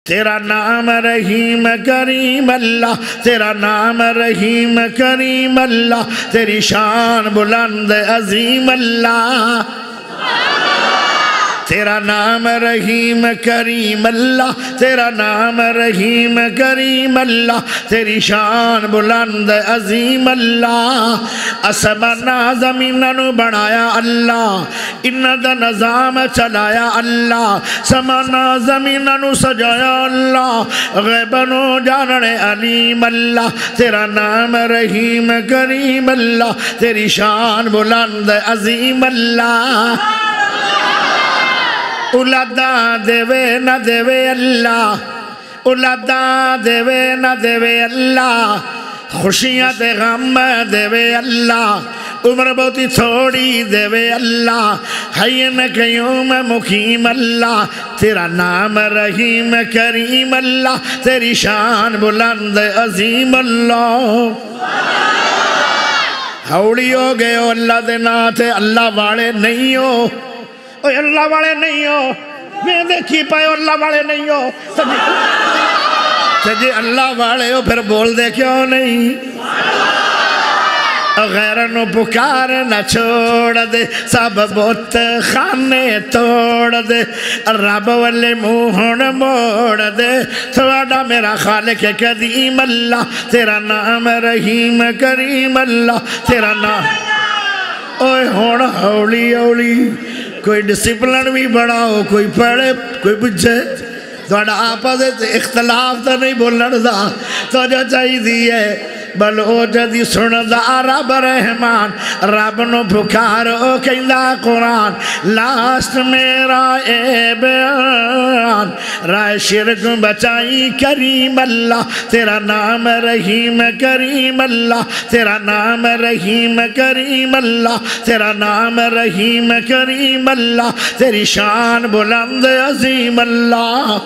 تیرا نام رحیم کریم اللہ، تیرا نام رحیم کریم اللہ، تیری شان بلند عظیم اللہ، تیرا نام رحیم کریم اللہ، تیرا نام رحیم کریم اللہ، تیری شان بلند عظیم اللہ۔ اسمانا زمینوں بڑھایا اللہ، ان دا نظام چلایا اللہ، سمانا زمینوں سجایا اللہ، غیبنوں جاننے علیم اللہ، تیرا نام رحیم کریم اللہ، تیری شان بلند عظیم اللہ۔ اولادا دیوے نہ دیوے اللہ، اولادا دیوے نہ دیوے اللہ، خوشیاں تے غم دیوے اللہ، عمر بہتی تھوڑی دیوے اللہ، حین قیوم مقیم اللہ، تیرا نام رحیم کریم اللہ، تیری شان بلند عظیم اللہ۔ ہوڑی ہو گئے ہو اللہ دے ناتے، اللہ والے نہیں ہو، اوہ اللہ والے نہیں ہو، میں دیکھی پائے اللہ والے نہیں ہو، تجھے اللہ والے ہو پھر بول دے کیوں نہیں؟ غیرنو پکار نہ چھوڑ دے، سب بت خانے توڑ دے، رب والے منہ موڑ دے، تھوڑا میرا خالق قدیم اللہ، تیرا نام رحیم کریم اللہ، تیرا نام اوہ ہوڑ ہولی ہولی، کوئی ڈسپلن بھی بڑھاؤ، کوئی پڑھے کوئی بجھے، تھوڑا آپا دے اختلاف تا نہیں بولن دا، تو جو چاہی دیئے بلو جدی سن دا رب رحمان، رب نو پکارو کہندہ قرآن، لاسٹ میرا اے بیان، رائے شرک بچائی کریم اللہ، تیرا نام رحیم کریم اللہ، تیرا نام رحیم کریم اللہ، تیرا نام رحیم کریم اللہ، تیری شان بلند عظیم اللہ۔